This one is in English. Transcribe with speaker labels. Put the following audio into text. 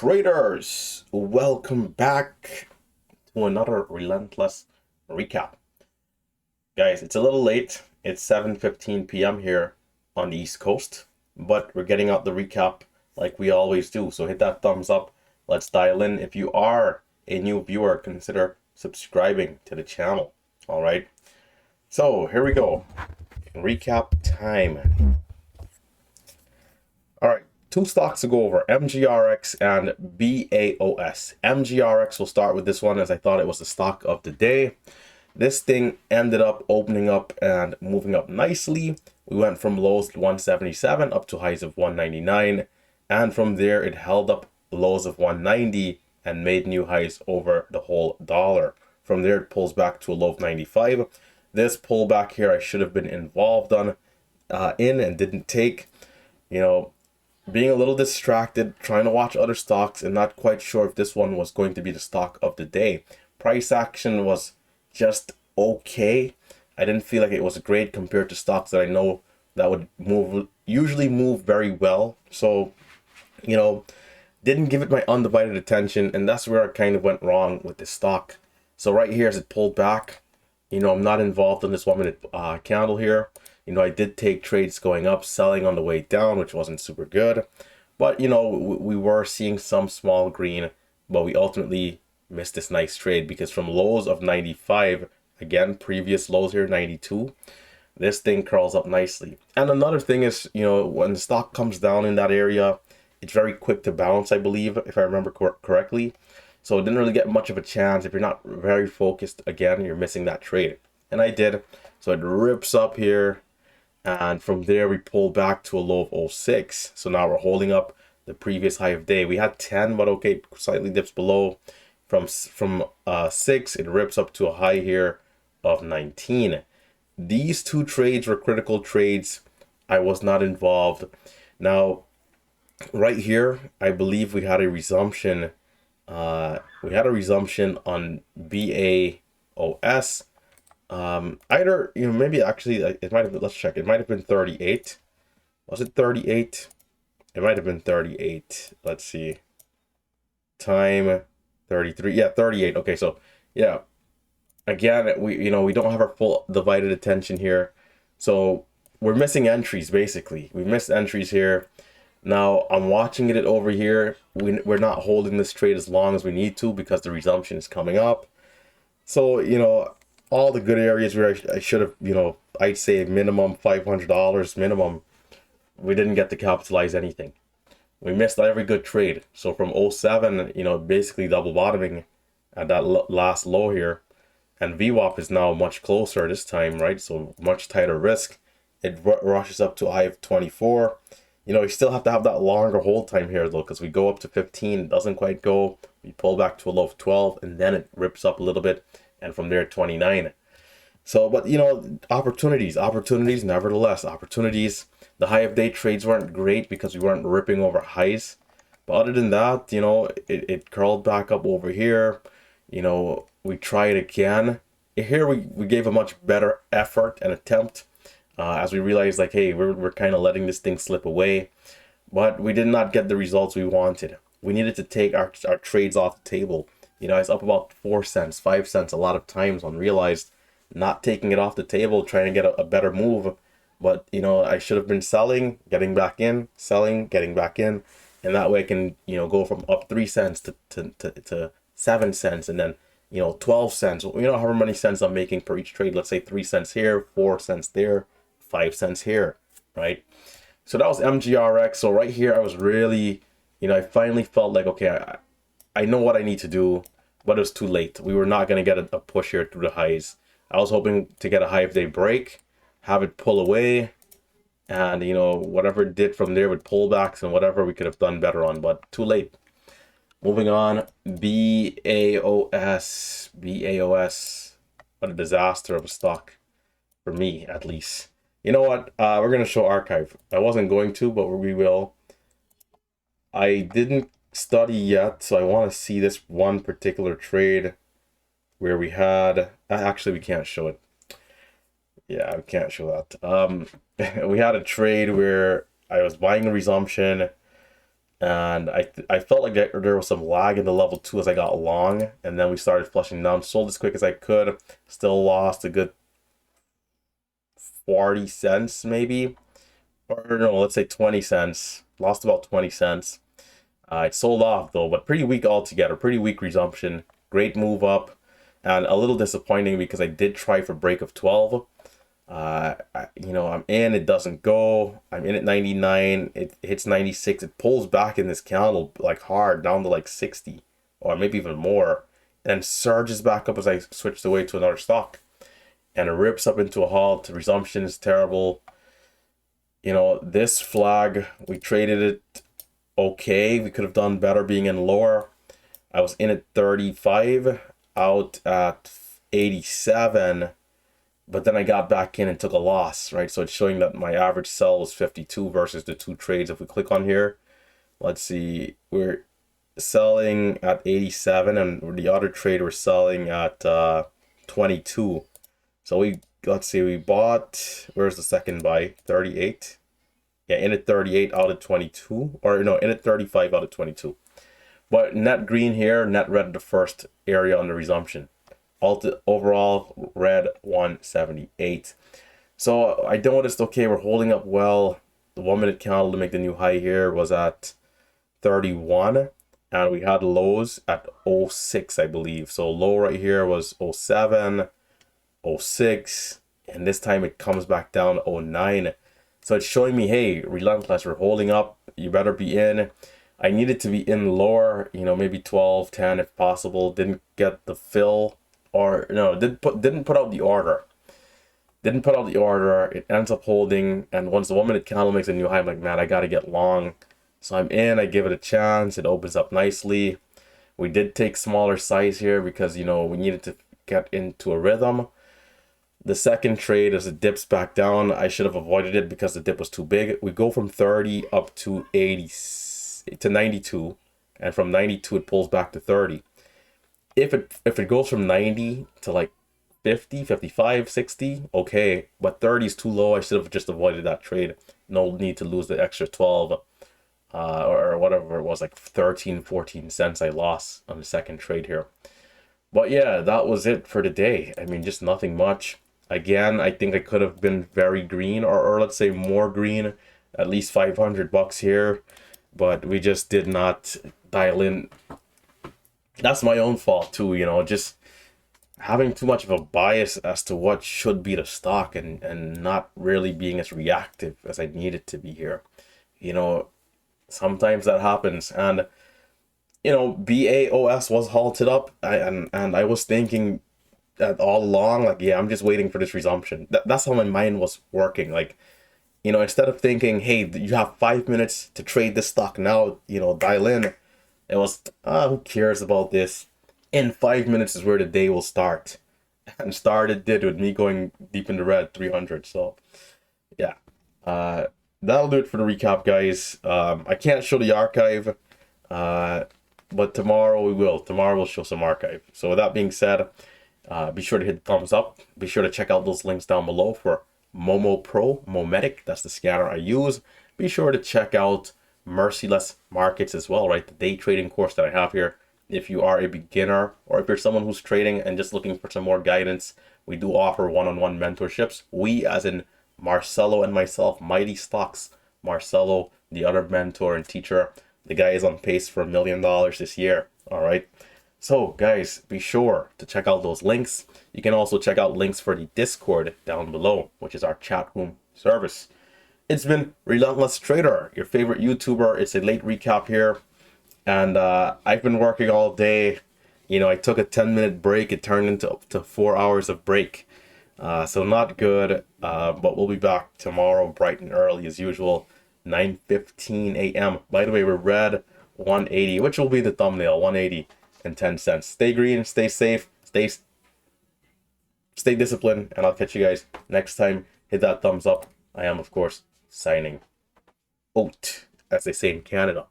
Speaker 1: traders, welcome back to another Relentless recap. Guys, it's a little late. It's 7:15 p.m. here on the East Coast, but we're getting out the recap like we always do. So hit that thumbs up. Let's dial in. If you are a new viewer, consider subscribing to the channel. All right. So here we go. Recap time. All right. Two stocks to go over, MGRX and BAOS. MGRX, will start with this one as I thought it was the stock of the day. This thing ended up opening up and moving up nicely. We went from lows to 177 up to highs of 199. And from there, it held up lows of 190 and made new highs over the whole dollar. From there, it pulls back to a low of 95. This pullback here, I should have been involved in and didn't take. Being a little distracted, trying to watch other stocks and not quite sure if this one was going to be the stock of the day. Price action was just okay. I didn't feel like it was great compared to stocks that I know that would usually move very well. So, didn't give it my undivided attention, and that's where I kind of went wrong with this stock. So right here as it pulled back, I'm not involved in this 1 minute candle here. I did take trades going up, selling on the way down, which wasn't super good. But, we were seeing some small green, but we ultimately missed this nice trade because from lows of 95, again, previous lows here, 92, this thing curls up nicely. And another thing is, when the stock comes down in that area, it's very quick to bounce, I believe, if I remember correctly. So it didn't really get much of a chance. If you're not very focused, again, you're missing that trade. And I did. So it rips up here. And from there, we pulled back to a low of 06. So now we're holding up the previous high of day. We had 10, but okay, slightly dips below. From 6, it rips up to a high here of 19. These two trades were critical trades. I was not involved. Now, right here, I believe we had a resumption. On BAOS. Either, maybe actually it might have been, let's check. It might have been 38. Was it 38? It might have been 38. Let's see. Time 33. Yeah, 38. Okay, so yeah. Again, we don't have our full divided attention here. So we're missing entries basically. We missed entries here. Now I'm watching it over here. We're not holding this trade as long as we need to because the resumption is coming up. So, all the good areas where I should have, I'd say minimum $500 minimum, we didn't get to capitalize anything. We missed every good trade. So from 07, basically double bottoming at that last low here. And VWAP is now much closer this time, right? So much tighter risk. It rushes up to I of 24. You still have to have that longer hold time here though, because we go up to 15, it doesn't quite go. We pull back to a low of 12, and then it rips up a little bit. And from there, 29. So, but, opportunities, nevertheless, opportunities. The high of day trades weren't great because we weren't ripping over highs. But other than that, it curled back up over here. We tried again. Here we gave a much better effort and attempt as we realized, like, hey, we're kind of letting this thing slip away. But we did not get the results we wanted. We needed to take our trades off the table. It's up about 4 cents, 5 cents a lot of times on realized not taking it off the table, trying to get a better move. But, I should have been selling, getting back in, selling, getting back in. And that way I can, go from up 3 cents to 7 cents and then, 12 cents. However many cents I'm making per each trade. Let's say 3 cents here, 4 cents there, 5 cents here, right? So that was MGRX. So right here, I was really, I finally felt like, okay, I know what I need to do, but it was too late. We were not going to get a push here through the highs. I was hoping to get a high of day break, have it pull away, and, whatever it did from there with pullbacks and whatever we could have done better on, but too late. Moving on, BAOS. What a disaster of a stock, for me at least. You know what? We're going to show archive. I wasn't going to, but we will. I didn't study yet, so I want to see this one particular trade where we had actually we can't show it. Yeah, we can't show that. We had a trade where I was buying a resumption. And I felt like there was some lag in the level 2 as I got long, and then we started flushing down. Sold as quick as I could, still lost a good 40 cents maybe, or no, let's say 20 cents. Lost about 20 cents. It sold off though, but pretty weak altogether. Pretty weak resumption. Great move up, and a little disappointing because I did try for break of 12. I'm in, it doesn't go. I'm in at 99, it hits 96, it pulls back in this candle like hard down to like 60 or maybe even more, and surges back up as I switched away to another stock, and it rips up into a halt. Resumption is terrible. This flag, we traded it okay. We could have done better being in lower. I was in at 35, out at 87, but then I got back in and took a loss, right? So it's showing that my average sell was 52 versus the 2 trades. If we click on here, let's see, we're selling at 87, and the other trade we're selling at 22. So let's see, we bought, where's the second buy? 38. Yeah, in at 38 out of 22, or no, in at 35 out of 22. But net green here, net red the first area on the resumption. Overall red 178. So I noticed, okay, we're holding up well. The 1 minute candle to make the new high here was at 31, and we had lows at 06, I believe. So low right here was 07, 06, and this time it comes back down to 09. So it's showing me, hey, Relentless, we're holding up, you better be in. I needed to be in lower, maybe 12, 10 if possible. Didn't get the fill, or no, didn't put out the order. Didn't put out the order. It ends up holding, and once the 1 minute candle makes a new high, I'm like, man, I gotta get long. So I'm in, I give it a chance. It opens up nicely. We did take smaller size here because, we needed to get into a rhythm. The second trade, as it dips back down, I should have avoided it because the dip was too big. We go from 30 up to 80 to 92, and from 92 it pulls back to 30. If it goes from 90 to like 50, 55, 60, okay, but 30 is too low. I should have just avoided that trade. No need to lose the extra 12 or whatever it was, like 13, 14 cents I lost on the second trade here. But yeah, that was it for the day. I mean, just nothing much. Again, I think I could have been very green, or let's say more green, at least $500 here, but we just did not dial in. That's my own fault too, just having too much of a bias as to what should be the stock, and not really being as reactive as I needed to be here. Sometimes that happens, and BAOS was halted up, and I was thinking that all along, like, yeah, I'm just waiting for this resumption. That's how my mind was working. Like, instead of thinking, hey, you have 5 minutes to trade this stock now, dial in. It was, who cares about this? In 5 minutes is where the day will start. And it did with me going deep in the red, 300. So, yeah. That'll do it for the recap, guys. I can't show the archive, but tomorrow we will. Tomorrow we'll show some archive. So with that being said, be sure to hit the thumbs up. Be sure to check out those links down below for Momo Pro, Mometic. That's the scanner I use. Be sure to check out Merciless Markets as well, right? The day trading course that I have here. If you are a beginner, or if you're someone who's trading and just looking for some more guidance, we do offer one-on-one mentorships. We, as in Marcelo and myself, Mighty Stocks. Marcelo, the other mentor and teacher, the guy is on pace for $1 million this year. All right. So guys, be sure to check out those links. You can also check out links for the Discord down below, which is our chat room service. It's been Relentless Trader, your favorite YouTuber. It's a late recap here, and I've been working all day. I took a 10-minute break. It turned into up to 4 hours of break. So not good, but we'll be back tomorrow bright and early as usual, 9:15 a.m. By the way, we're red 180, which will be the thumbnail, 180 and 10 cents. Stay green, stay safe, stay disciplined, and I'll catch you guys next time. Hit that thumbs up. I am, of course, signing out, as they say in Canada.